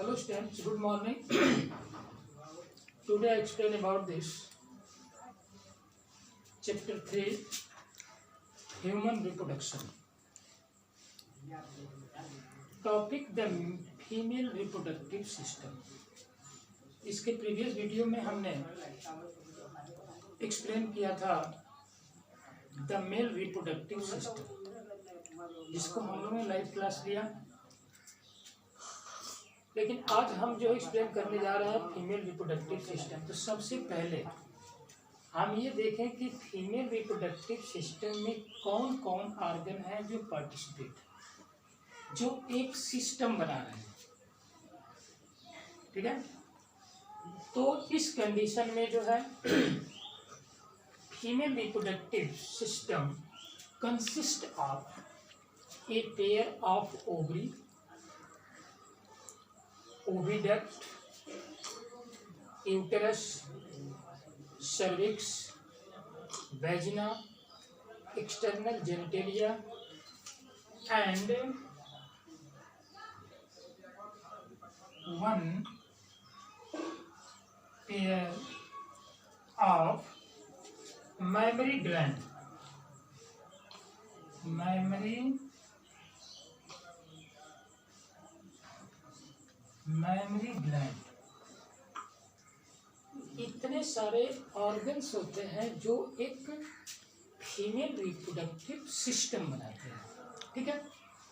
Hello students, good morning. Today I explain about this chapter 3 human reproduction. Topic the female reproductive system. इसके previous video में हमने explain किया था the male reproductive system, जिसको हम लोगों ने लाइव क्लास लिया। लेकिन आज हम जो एक्सप्लेन करने जा रहे हैं फीमेल रिप्रोडक्टिव सिस्टम। तो सबसे पहले हम ये देखें कि फीमेल रिप्रोडक्टिव सिस्टम में कौन कौन ऑर्गन है जो पार्टिसिपेट, जो एक सिस्टम बना रहे हैं। ठीक है, तो इस कंडीशन में जो है female reproductive system consist of a pair of ovary, oviduct, uterus, cervix, vagina, external genitalia and one pair of mammary gland, mammary gland. इतने सारे ऑर्गन्स होते हैं जो एक फीमेल रिप्रोडक्टिव सिस्टम बनाते हैं। ठीक है,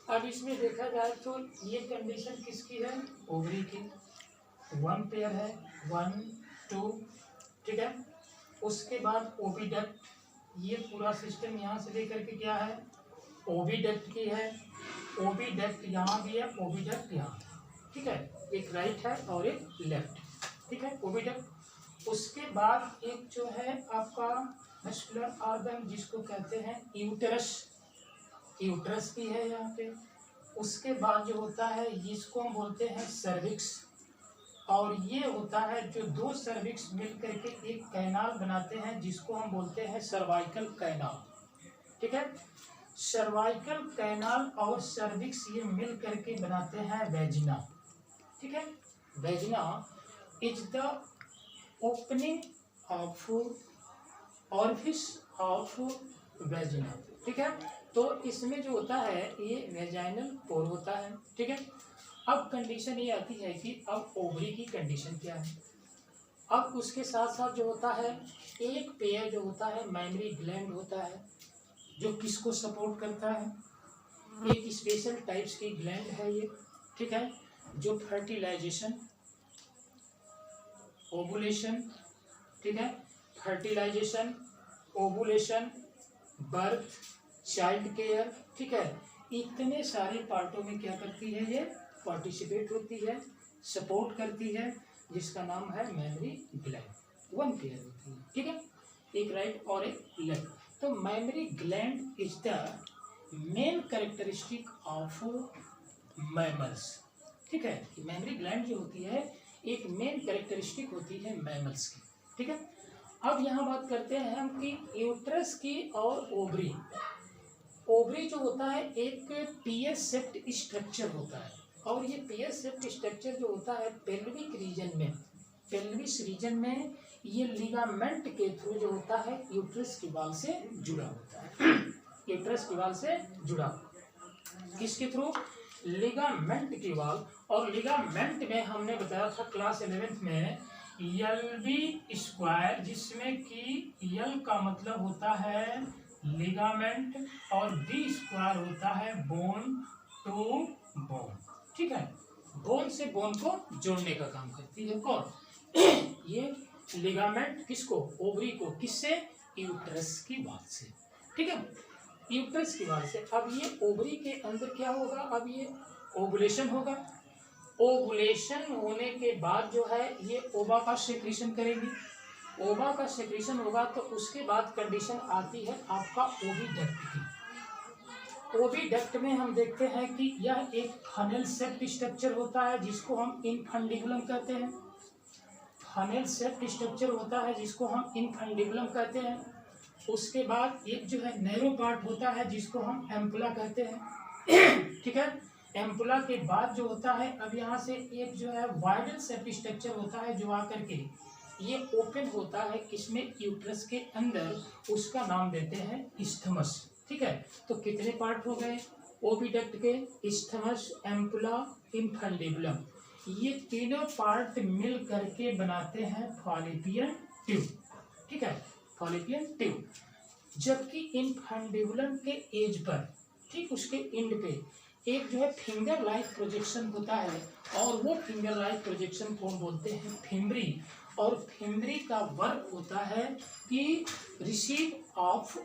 अब इसमें देखा जाए तो ये कंडीशन किसकी है? ओवरी की। वन पेयर है, 1 2। ठीक है, उसके बाद ओविडक्ट, ये पूरा सिस्टम यहाँ से लेकर के क्या है? ओविडक्ट की है। ओविडक्ट यहाँ भी है, ओविडक्ट यहाँ। ठीक है, एक राइट है और एक लेफ्ट। ठीक है, ओविडक्ट। उसके बाद एक जो है आपका मस्कुलर ऑर्गन जिसको कहते हैं यूटेरस, यूटेरस की है यहाँ पे। उसके बाद जो होता है जिसको हम बोलते हैं सर्विक्स, और ये होता है जो दो सर्विक्स मिल करके एक कैनाल बनाते हैं जिसको हम बोलते हैं सर्वाइकल कैनाल। ठीक है, सर्वाइकल कैनाल और सर्विक्स ये मिल करके बनाते हैं वेजिना। ठीक है, vagina is the opening of orifice of vagina. ठीक है, तो इसमें जो होता है ये वेजाइनल पोर होता है। ठीक है, अब कंडीशन ये आती है कि अब ओवरी की कंडीशन क्या है। अब उसके साथ साथ जो होता है एक पेयर जो होता है मैमरी ग्लैंड होता है, जो किसको सपोर्ट करता है? एक स्पेशल टाइप्स की ग्लैंड है ये। ठीक है, जो फर्टिलाइजेशन, ओवुलेशन, ठीक है, fertilisation, ovulation, birth, child care, ठीक है, इतने सारे पार्टों में क्या करती है? ये पार्टिसिपेट होती है, सपोर्ट करती है, जिसका नाम है मैमरी ग्लैंड। वन पेयर होती है। ठीक है, एक राइट और एक लेफ्ट। तो mammary gland is the main characteristic of mammals. ठीक है, मैमरी ग्लैंड जो होती है एक मेन कैरेक्टरिस्टिक होती है मैमल्स की। ठीक है, अब यहाँ बात करते हैं हम कि यूट्रस की और ओवरी। ओवरी जो होता है एक पियर शेप्ड स्ट्रक्चर होता है, और ये पियर शेप्ड स्ट्रक्चर जो होता है पेल्विक रीजन में, पेल्विस रीजन में ये लिगामेंट के थ्रू जो होता है यूट्रस की वाल से जुड़ा होता है। यूट्रस की वाल से जुड़ा, किसके थ्रू? लिगामेंट की वाल। और लिगामेंट में हमने बताया था क्लास 11th में एलवी स्क्वायर, जिसमें कि यल का मतलब होता है लिगामेंट और बी स्क्वायर होता है बोन टू बोन। ठीक है, बोन से बोन को जोड़ने का काम करती है कौन? ये लिगामेंट किसको? ओवरी को। किससे? यूट्रस की वाल से। ठीक है, यूट्रस की वाल से। अब ये ओवरी के अंदर क्या होगा? अब ये ओवुलेशन होगा। ओवुलेशन होने के बाद जो है ये ओवा का सेक्रेशन करेगी। ओवा का सेक्रेशन होगा तो उसके बाद कंडीशन आती है आपका ओविडक्ट की। ओविडक्ट में हम देखते हैं कि यह एक फनेल शेप्ड स्ट्रक्चर होता है जिसको हम इनफंडिबुलम कहते हैं। फनेल शेप्ड स्ट्रक्चर होता है जिसको हम इनफंडिबुलम कहते हैं। उसके बाद एक जो है नैरो पार्ट होता है जिसको हम एम्पुला कहते हैं। ठीक है, एम्पुला के बाद जो होता है, अब यहाँ से एक जो है वाइडल सेप्टिक स्ट्रक्चर होता है जो आकर के ये ओपन होता है किसमें, यूट्रस के अंदर, उसका नाम देते हैं इस्थमस। ठीक है, तो कितने पार्ट हो गए, ओविडक्ट के, इस्थमस, एम्पुला, इन्फंडिबुलम, ये तीनों पार्ट मिल करके बनाते हैं फॉलिपियन ट्यूब। ठीक है, फॉलिपियन ट्यूब। जबकि इन्फंडिबुलम के एज पर, ठीक उसके एंड पे एक जो है फिंगर लाइक प्रोजेक्शन होता है, और वो फिंगर लाइक प्रोजेक्शन को हम बोलते हैं फिम्बरी। और फिम्बरी का वर्क होता है कि रिसीव ऑफ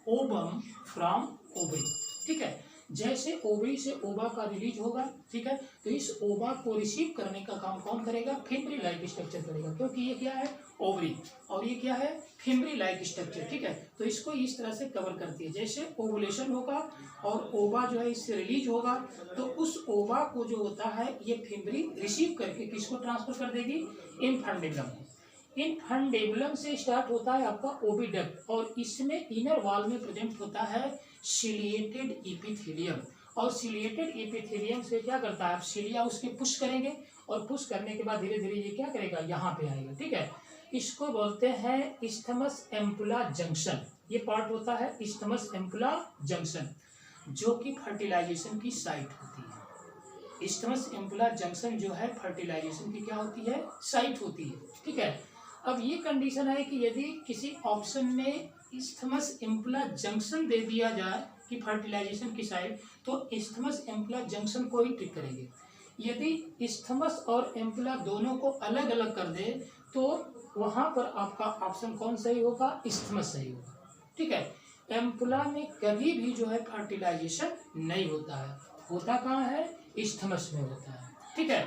ओबम फ्रॉम ओवरी। ठीक है, जैसे ओवरी से ओवा का रिलीज होगा, ठीक है, तो इस ओवा को रिसीव करने का काम कौन करेगा, फिम्बरी लाइक स्ट्रक्चर करेगा, क्योंकि ये क्या है, ओवरी, और ये क्या है, फिम्बरी लाइक स्ट्रक्चर। ठीक है, तो इसको इस तरह से कवर करती है। जैसे ओवुलेशन होगा और ओवा जो है इससे रिलीज होगा, तो उस ओवा को जो होता है ये फिम्बरी रिसीव करके किसको ट्रांसफर कर देगी, इन्फंडिबुलम। इन्फंडिबुलम से स्टार्ट होता है आपका ओविडक्ट, और इसमें इनर वॉल में प्रेजेंट होता है सिलिएटेड एपिथेलियम। और सिलिएटेड एपिथेलियम से क्या करता है, आप सिलिया उसके पुश करेंगे, और पुश करने के बाद धीरे धीरे ये क्या करेगा, यहाँ पे आएगा। ठीक है, इसको बोलते हैं इस्थमस एम्पुला जंक्शन। ये पार्ट होता है इस्थमस एम्पुला जंक्शन, जो कि फर्टिलाइजेशन की साइट होती है। इस्थमस एम्पुला जंक्शन जो है फर्टिलाइजेशन की क्या होती है, साइट होती है। ठीक है, अब ये कंडीशन है कि यदि किसी ऑप्शन में इस्थमस एम्पुला जंक्शन दे दिया जाए कि फर्टिलाइजेशन की साइट, तो इस्थमस एम्पुला जंक्शन को ही टिक करेंगे। यदि इस्थमस और एम्पुला दोनों को अलग अलग कर दे, तो वहां पर आपका ऑप्शन कौन सही होगा, इस्थमस सही होगा। ठीक है, एम्पुला में कभी भी जो है फर्टिलाइजेशन नहीं होता है, होता कहाँ है, इस्थमस में होता है। ठीक है,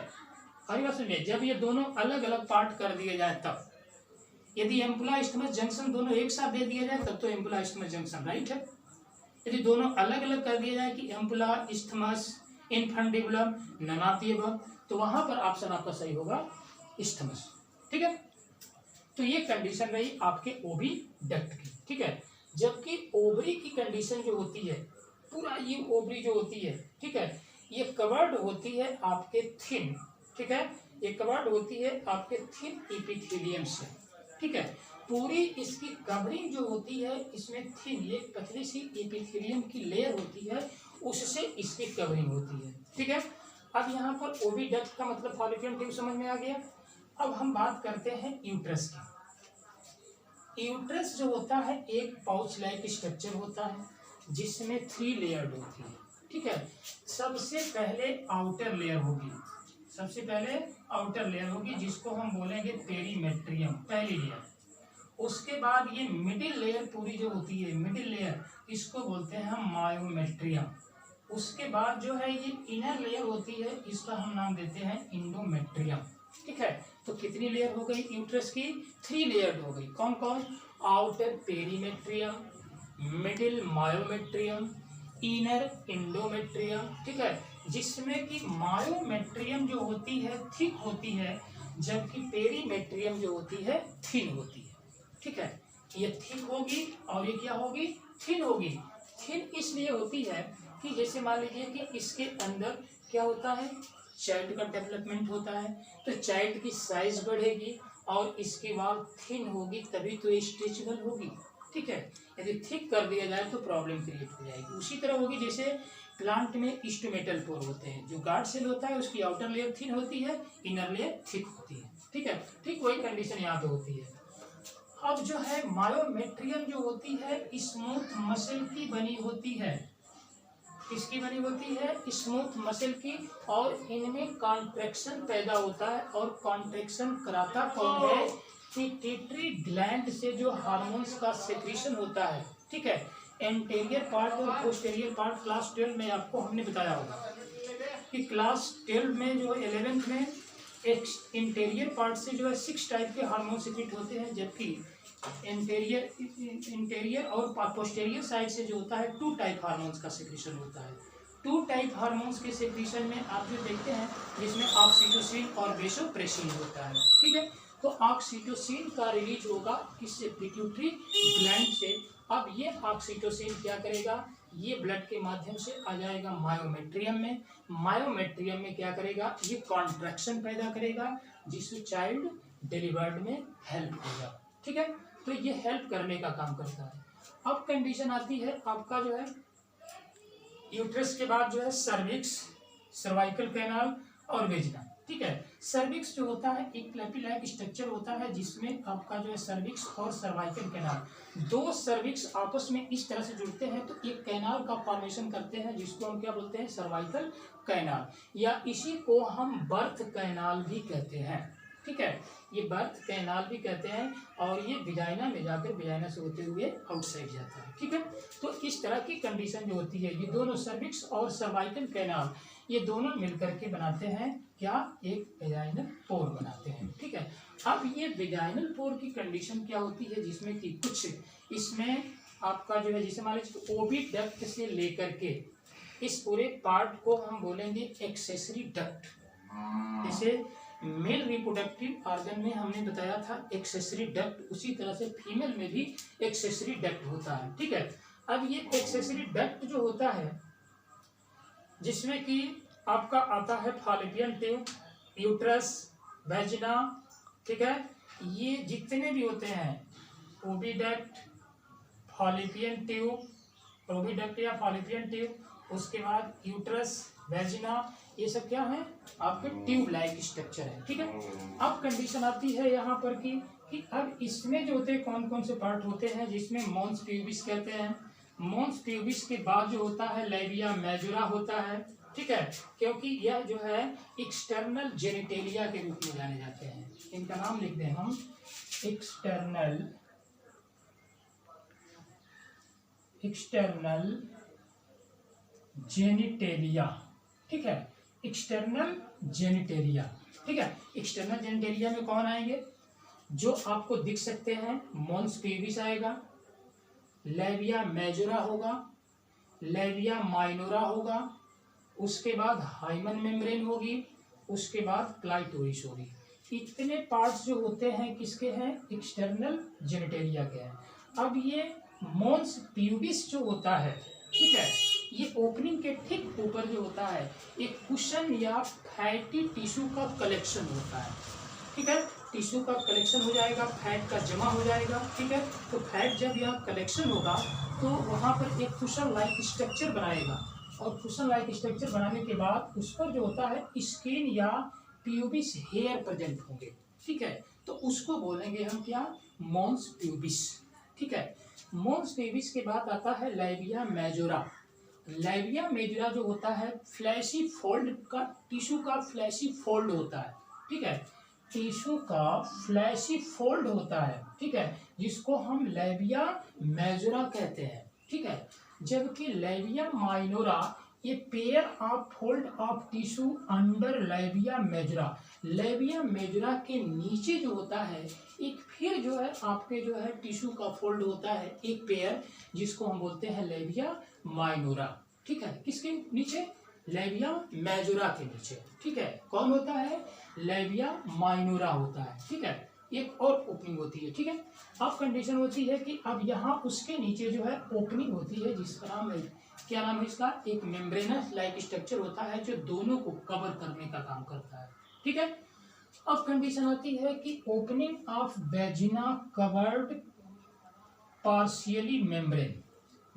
अभी बात सुनिए, जब ये दोनों अलग अलग पार्ट कर दिए जाए तब, यदि एम्पुला इस्थमस जंक्शन दोनों एक साथ दे दिया जाए तब तो एम्पुला इस्थमस जंक्शन राइट है। यदि दोनों अलग अलग कर दिया जाए कि एम्पुला इस्थमस इन्फंडिबुलम ननातियबम, तो वहां पर ऑप्शन आपका सही होगा इस्थमस। ठीक है, तो ये कंडीशन रही आपके ओविडक्ट की। ठीक है, जबकि ओवरी की कंडीशन जो होती है, पूरा ये ओवरी जो होती है, ठीक है, ये कवर्ड होती है आपके थिन, ठीक है, ये कवर्ड होती है आपके थिन एपिथेलियम से। ठीक है, पूरी इसकी कवरिंग जो होती है इसमें थिन, ये पतली सी एपिथेलियम की लेयर होती है, उससे इसकी कवरिंग होती है। ठीक है, अब यहाँ पर ओविडक्ट का मतलब फॉलिपियन ट्यूब समझ में आ गया। अब हम बात करते हैं यूट्रस की। यूट्रस जो होता है एक पाउच लाइक स्ट्रक्चर होता है, जिसमें 3 लेयर्ड होती है। ठीक है, सबसे पहले आउटर लेयर होगी, सबसे पहले आउटर लेयर होगी जिसको हम बोलेंगे पेरीमेट्रियम, पहली लेयर। उसके बाद ये मिडिल लेयर पूरी जो होती है, मिडिल लेयर, इसको बोलते हैं हम मायोमेट्रियम। उसके बाद जो है ये इनर लेयर होती है, इसका हम नाम देते हैं इंडोमेट्रियम। ठीक है, तो कितनी लेयर हो गई यूट्रस की, 3 लेयर हो गई। कौन कौन, outer perimetrium, middle myometrium, inner endometrium. ठीक है, जिसमें कि मायोमेट्रियम जो होती है थिक होती है, जबकि पेरीमेट्रियम जो होती है थिन होती है। ठीक है, ये थिक होगी और ये क्या होगी, थिन होगी। थिन इसलिए होती है कि जैसे मान लीजिए कि इसके अंदर क्या होता है, चाइल्ड का डेवलपमेंट होता है, तो चाइल्ड की साइज बढ़ेगी और इसके बाद थिन होगी, तभी तो स्ट्रेचेबल होगी। ठीक है, यदि थिक कर दिया जाए तो प्रॉब्लम क्रिएट हो जाएगी। उसी तरह होगी जैसे प्लांट में स्टोमेटल पोर होते हैं, जो गार्ड सेल होता है उसकी आउटर लेयर थिन होती है, इनर लेयर थिक होती है। ठीक है, ठीक वही कंडीशन यहाँ पे होती है। अब जो है मायोमेट्रियम जो होती है स्मूथ मसल की बनी होती है, किसकी बनी होती है, स्मूथ मसल की, और इनमें कॉन्ट्रैक्शन पैदा होता है, और कॉन्ट्रैक्शन कराता कौन है, पिट्यूटरी ग्लैंड से जो हार्मोन्स का सेक्रेशन होता है। ठीक है, एंटेरियर पार्ट और पोस्टेरियर पार्ट क्लास 12 में आपको हमने बताया होगा कि क्लास 12 में जो 11th में एक इंटीरियर पार्ट से जो है 6 टाइप के हार्मोन सीक्रेट होते हैं, जबकि इंटीरियर और पोस्टेरियर साइड से जो होता है 2 टाइप हार्मोन्स का सेक्रेशन होता है। 2 टाइप हार्मोन्स के सेक्रेशन में आप जो देखते हैं जिसमें ऑक्सीटोसिन और वेसोप्रेसिन होता है। ठीक है, तो ऑक्सीटोसिन का रिलीज होगा किससे, पिट्यूटरी ग्लैंड से। अब ये ऑक्सीटोसिन क्या करेगा, ये ब्लड के माध्यम से आ जाएगा मायोमेट्रियम में। मायोमेट्रियम में क्या करेगा, ये कॉन्ट्रैक्शन पैदा करेगा जिससे चाइल्ड डिलीवर्ड में हेल्प होगा। ठीक है, तो ये हेल्प करने का काम करता है। अब कंडीशन आती है आपका जो है यूट्रस के बाद जो है सर्विक्स, सर्वाइकल कैनाल और वेजिना। ठीक है, सर्विक्स जो होता है एक फ्लैपी लाइक स्ट्रक्चर होता है जिसमें आपका जो है सर्विक्स और सर्वाइकल कैनाल, दो सर्विक्स आपस में इस तरह से जुड़ते हैं तो एक कैनाल का फॉर्मेशन करते हैं जिसको हम क्या बोलते हैं, सर्वाइकल कैनाल, या इसी को हम बर्थ कैनाल भी कहते हैं। ठीक है, ये बर्थ कैनाल भी कहते हैं और ये विजाइना में जाकर विजाइना से होते हुए आउटसाइड जाता है। ठीक है, तो इस तरह की कंडीशन जो होती है, ये दोनों सर्विक्स और सर्वाइकल कैनाल ये दोनों मिलकर के बनाते हैं क्या, एक वेजाइनल पोर बनाते हैं। ठीक है, अब ये वेजाइनल पोर की कंडीशन क्या होती है जिसमें कि कुछ इसमें आपका जो है, जैसे मान लीजिए ओविडक्ट से लेकर के इस पूरे पार्ट को हम बोलेंगे एक्सेसरी डक्ट। जैसे मेल रिप्रोडक्टिव ऑर्गन में हमने बताया था एक्सेसरी डक्ट, उसी तरह से फीमेल में भी एक्सेसरी डक्ट होता है। ठीक है, अब ये एक्सेसरी डक्ट जो होता है जिसमें कि आपका आता है फॉलोपियन ट्यूब, यूट्रस, वेजिना। ठीक है, ये जितने भी होते हैं ओविडक्ट, फॉलोपियन ट्यूब, ओविडक्ट या फॉलोपियन ट्यूब, उसके बाद यूट्रस, वेजिना, ये सब क्या है आपके ट्यूब लाइक स्ट्रक्चर है। ठीक है, अब कंडीशन आती है यहाँ पर कि अब इसमें जो होते हैं कौन कौन से पार्ट होते हैं, जिसमें मॉन्स प्यूबिस कहते हैं। मॉन्स प्यूबिस के बाद जो होता है लेबिया मेजोरा होता है। ठीक है, क्योंकि यह जो है एक्सटर्नल जेनिटेलिया के रूप में जाने जाते हैं, इनका नाम लिख दें हम एक्सटर्नल जेनिटेलिया। ठीक है, एक्सटर्नल जेनिटेलिया। ठीक है, एक्सटर्नल जेनिटेलिया में कौन आएंगे, जो आपको दिख सकते हैं, मॉन्स प्यूबिस आएगा, लेबिया मेजोरा होगा, लेबिया माइनोरा होगा, उसके बाद हाइमन मेम्ब्रेन होगी, उसके बाद क्लाइटोरिस होगी। इतने पार्ट्स जो होते हैं किसके हैं, एक्सटर्नल जेनिटेलिया के हैं। अब ये मॉन्स प्यूबिस जो होता है, ठीक है, ये ओपनिंग के ठीक ऊपर जो होता है एक कुशन या फैटी टिश्यू का कलेक्शन होता है। ठीक है, टिश्यू का कलेक्शन हो जाएगा, फैट का जमा हो जाएगा। ठीक है, तो फैट जब यहाँ कलेक्शन होगा तो वहाँ पर एक कुशन लाइक स्ट्रक्चर बनाएगा, और कुशन लाइक स्ट्रक्चर बनाने के बाद उस पर जो होता है स्किन या प्यूबिस हेयर प्रेजेंट होंगे। ठीक है, तो उसको बोलेंगे हम क्या, मॉन्स प्यूबिस। ठीक है, मॉन्स प्यूबिस के बाद आता है लेबिया मेजोरा। लेबिया मेजोरा जो होता है फ्लैशी फोल्ड का, टिश्यू का फ्लैशी फोल्ड होता है। ठीक है, टिश्यू का फ्लैशी फोल्ड होता है। ठीक है, जिसको हम लेबिया मेजोरा कहते हैं। ठीक है, जबकि लेबिया माइनोरा ये pair of fold of tissue under labia majora, labia majora के नीचे जो होता है एक फिर जो है आपके जो है टिश्यू का फोल्ड होता है एक पेयर, जिसको हम बोलते हैं लेबिया माइनोरा। ठीक है, किसके नीचे, लेबिया मेजोरा के नीचे। ठीक है, कौन होता है, लेबिया माइनोरा होता है। ठीक है, एक और ओपनिंग होती है। ठीक है, अब कंडीशन होती है कि अब यहाँ उसके नीचे जो है ओपनिंग होती है जिसका नाम है, क्या नाम है इसका, एक मेम्ब्रेनस लाइक स्ट्रक्चर होता है जो दोनों को कवर करने का काम करता है। ठीक है, अब कंडीशन आती है कि opening of vagina covered partially membrane.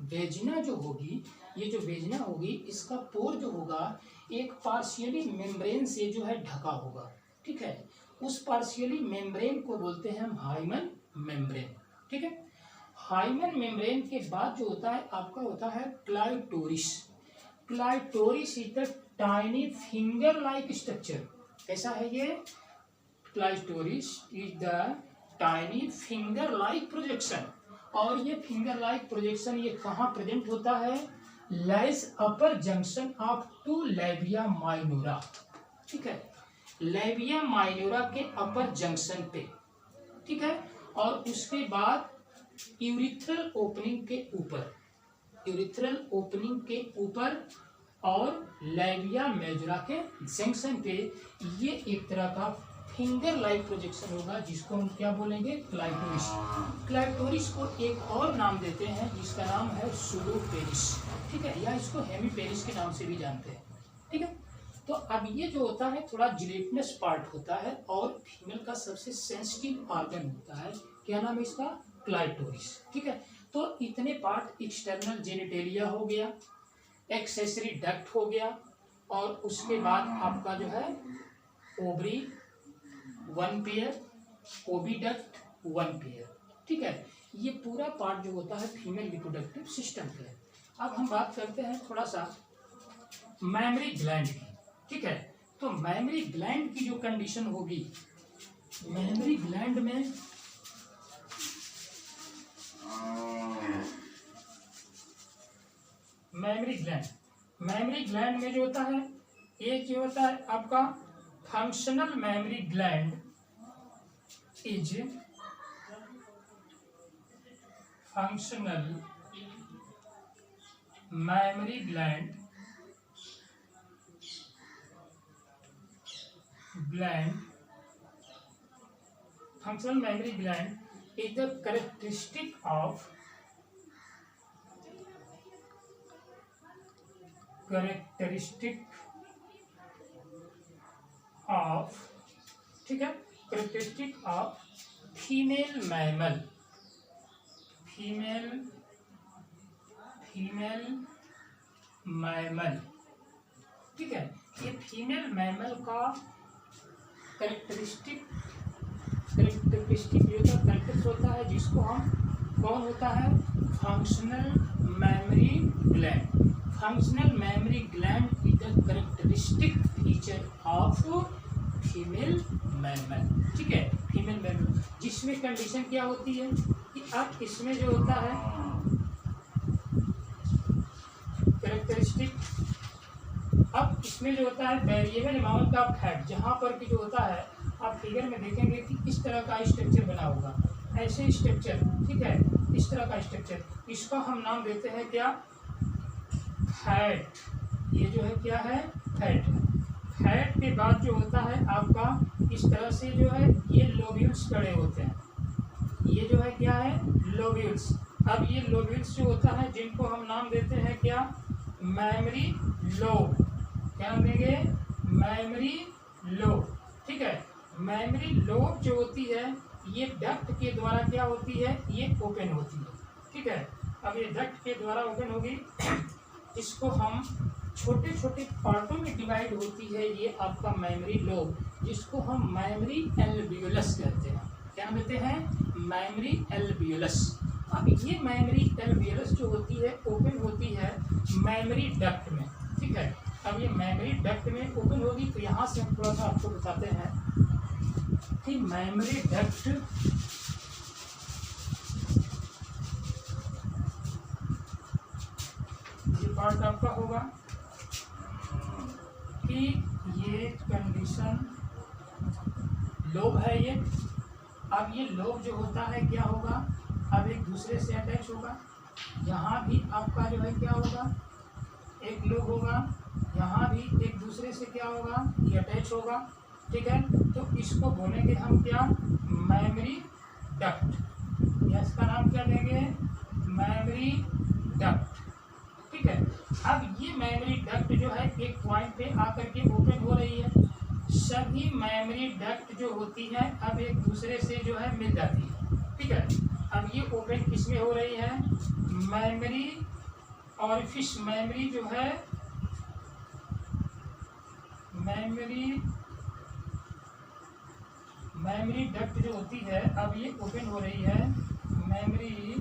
Vagina जो होगी, ये जो वेजिना होगी इसका पोर जो होगा एक पार्शियली मेम्ब्रेन से जो है ढका होगा। ठीक है, उस पार्शियली मेम्ब्रेन को बोलते हैं हम हाइमन मेम्ब्रेन। ठीक है, हाइमन मेम्ब्रेन के बाद जो होता है आपका होता है clitoris. Clitoris is the tiny finger like structure. कैसा है ये, clitoris is the tiny finger like projection, और ये फिंगर लाइक प्रोजेक्शन ये कहाँ प्रेजेंट होता है, lies upper junction of two labia minora. ठीक है, लेबिया माइनोरा के अपर जंक्शन पे। ठीक है, और उसके बाद यूरिथ्रल ओपनिंग के ऊपर, यूरिथ्रल ओपनिंग के ऊपर और लेबिया मेजोरा के जंक्शन पे ये एक तरह का फिंगर लाइक प्रोजेक्शन होगा, जिसको हम क्या बोलेंगे, क्लाइटोरिस। क्लाइटोरिस को एक और नाम देते हैं जिसका नाम है सूडोपेरिस, ठीक है, या इसको हेमीपेरिस के नाम से भी जानते हैं, ठीक है। तो अब ये जो होता है थोड़ा जिलेटिनस पार्ट होता है और फीमेल का सबसे सेंसिटिव ऑर्गन होता है, क्या नाम है इसका, क्लाइटोरिस, ठीक है। तो इतने पार्ट, एक्सटर्नल जेनिटेलिया हो गया, एक्सेसरी डक्ट हो गया, और उसके बाद आपका जो है ओवरी 1 पेयर, ओविडक्ट 1 पेयर, ठीक है। ये पूरा पार्ट जो होता है फीमेल रिप्रोडक्टिव सिस्टम का है। अब हम बात करते हैं थोड़ा सा मैमरी ग्लैंड की, ठीक है। तो मैमरी ग्लैंड की जो कंडीशन होगी, मैमरी ग्लैंड में मैमरी ग्लैंड में जो होता है, एक जो होता है आपका functional mammary gland is functional mammary gland functional mammary gland is the characteristic of ठीक है, characteristic of female mammal, ठीक है। ये फीमेल मैमल का कैरेक्टरिस्टिक होता है, जिसको हम, कौन होता है, functional mammary gland. Functional mammary gland is the characteristic feature of female mammal, ठीक है, फीमेल मैमल, जिसमें कंडीशन क्या होती है कि अब इसमें जो होता है कैरेक्टरिस्टिक, अब इसमें जो होता है वेरिएबल अमाउंट ऑफ फैट, जहाँ पर कि जो होता है आप फिगर में देखेंगे कि इस तरह का स्ट्रक्चर बना होगा, ऐसे स्ट्रक्चर, ठीक है, इस तरह का स्ट्रक्चर, इसका हम नाम देते हैं क्या, फैट। ये जो है क्या है, फैट। फैट के बाद जो होता है आपका इस तरह से जो है ये लोब्यूल्स खड़े होते हैं, ये जो है क्या है, लोब्यूल्स। अब ये लोब्यूल्स जो होता है जिनको हम नाम देते हैं क्या, मैमरी लोब, क्या नाम देंगे, मैमरी लोब, ठीक है। मैमरी लोब जो होती है ये डक्ट के द्वारा क्या होती है, ये ओपन होती है, ठीक है। अब ये डक्ट के द्वारा ओपन होगी, इसको हम छोटे छोटे पार्टों में डिवाइड होती है, ये आपका मैमरी लोब, जिसको हम मैमरी एल्वियोलस कहते हैं, क्या कहते हैं, मैमरी एल्वियोलस। अब ये मैमरी एल्वियोलस जो होती है ओपन होती है मैमरी डक्ट में, ठीक है। अब ये मैमरी डक्ट में ओपन होगी, तो यहाँ से हम थोड़ा सा आपको बताते हैं कि मैमरी डक्ट ये पार्ट आपका होगा कि ये कंडीशन लोब है ये। अब ये लोब जो होता है क्या होगा, अब एक दूसरे से अटैच होगा, यहाँ भी आपका जो है क्या होगा, एक लोब होगा, यहाँ भी एक दूसरे से क्या होगा, ये अटैच होगा, ठीक है। तो इसको बोलेंगे हम क्या, मैमरी डक्ट, या इसका नाम क्या देंगे, मैमरी डक्ट, ठीक है। अब ये मैमरी डक्ट जो है एक पॉइंट पे आकर के ओपन हो रही है, सभी मैमरी डक्ट जो होती है अब एक दूसरे से जो है मिल जाती है, ठीक है। अब ये ओपन किसमें हो रही है, मैमरी ऑरिफिस, मैमरी जो है मैमरी डक्ट जो होती है अब ये ओपन हो रही है, मैमरी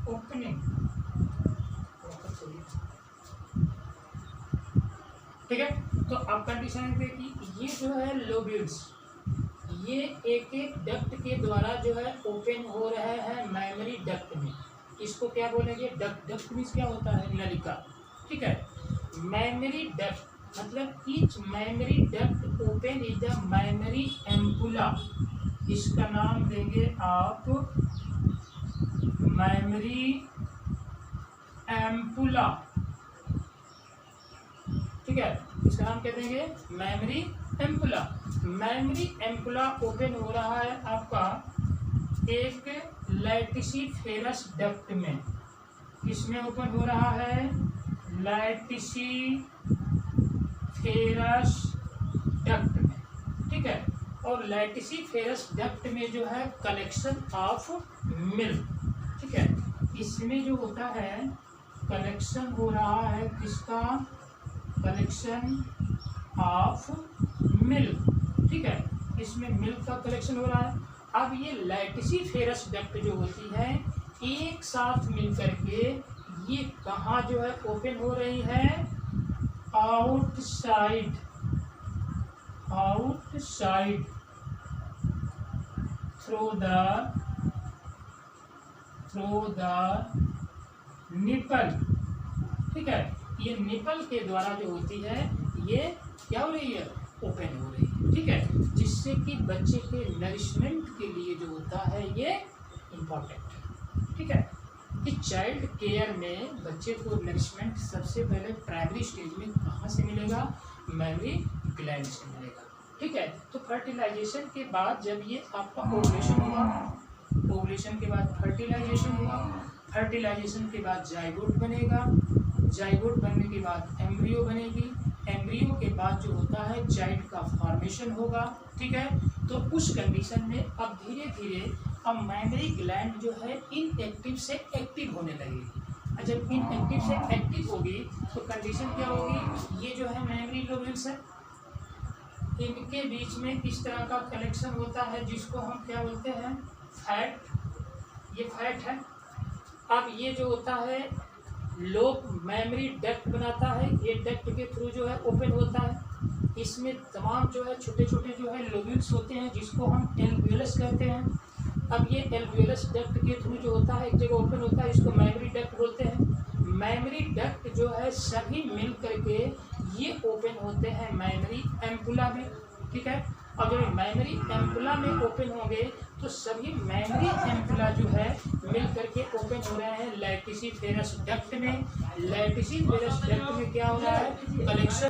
ओपनिंग, ठीक है। तो अब कंडीशन है कि ये जो है लोब्यूल्स, ये एक एक डक्ट के द्वारा जो है ओपन हो रहे हैं मैमरी डक्ट में, इसको क्या बोलेंगे, डक्ट। डक्ट मीन्स क्या होता है, नलिका, ठीक है। मैमरी डक्ट मतलब each memory duct open is the memory ampulla, इसका नाम देंगे आप मैमरी एम्पुला, ठीक है, इसका नाम क्या देंगे, mammary ampulla. Mammary ampulla open हो रहा है आपका एक लैटिसिफेरस डक्ट में। किसमें ओपन हो रहा है, लैटिसिफेरस डक्ट में, ठीक है। और लैटिसिफेरस डक्ट में जो है कलेक्शन ऑफ मिल्क, ठीक है, इसमें जो होता है कलेक्शन हो रहा है किसका, कलेक्शन ऑफ मिल्क, ठीक है, इसमें मिल्क का कलेक्शन हो रहा है। अब ये लैटिसिफेरस डक्ट जो होती है एक साथ मिलकर के ये कहाँ जो है ओपन हो रही है, आउटसाइड थ्रू द निपल, ठीक है। ये निपल के द्वारा जो होती है ये क्या हो रही है, ओपन हो रही है, ठीक है, जिससे कि बच्चे के नरिशमेंट के लिए जो होता है ये इम्पोर्टेंट, ठीक है। कि चाइल्ड केयर में बच्चे को नरिशमेंट सबसे पहले प्राइमरी स्टेज में कहाँ से मिलेगा, मेमोरी ग्लैंड से मिलेगा, ठीक है। तो फर्टिलाइजेशन के बाद जब ये आपका ओवुलेशन हुआ, ओवुलेशन के बाद फर्टिलाइजेशन हुआ, फर्टिलाइजेशन के बाद जाइगोट बनेगा, जाइगोट बनने के बाद एम्ब्रियो बनेगी, एम्ब्रियो के बाद जो होता है चाइल्ड का फॉर्मेशन होगा, ठीक है। तो उस कंडीशन में अब धीरे धीरे अब मेमोरी ग्लैंड जो है इनएक्टिव से एक्टिव होने लगेगी। और जब इनएक्टिव से एक्टिव होगी तो कंडीशन क्या होगी, ये जो है मेमोरी लोब्यूल्स है, इनके बीच में इस तरह का कलेक्शन होता है जिसको हम क्या बोलते हैं, फैट, ये फैट है। अब ये जो होता है लोब मेमोरी डक्ट बनाता है, ये डक्ट के थ्रू जो है ओपन होता है, इसमें तमाम जो है छोटे छोटे जो है लोब्यूल्स होते हैं जिसको हम एल्वियोलस कहते हैं। अब ये एल्वियोलस डक्ट के थ्रू जो होता है एक जगह ओपन होता है, इसको मेमोरी डक्ट बोलते हैं। मेमोरी डक्ट जो है सभी मिल करके ये ओपन होते हैं मेमोरी एम्पुला में, ठीक है। और जब मेमोरी एम्पुला में ओपन होंगे तो सभी मेमोरी एम्पुला जो है मिल करके ओपन हो रहे हैं लैटिसिफेरस डक्ट में। लैटिसिफेरस डक्ट में क्या हो रहा है, कलेक्शन,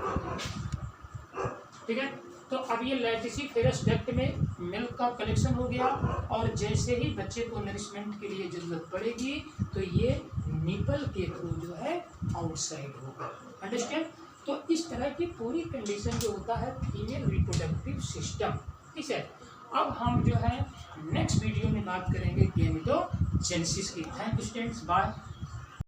ठीक है। तो अब ये लैटिसिफेरस डक्ट में मिल्क का कलेक्शन हो गया और जैसे ही बच्चे को नरिशमेंट के लिए जरूरत पड़ेगी तो ये निपल के थ्रू जो है आउटसाइड होगा, अंडरस्टैंड। तो इस तरह की पूरी कंडीशन जो होता है फीमेल रिप्रोडक्टिव सिस्टम, ठीक है। अब हम जो है नेक्स्ट वीडियो में बात करेंगे गेमेटोजेनेसिस की। Thank you students, bye.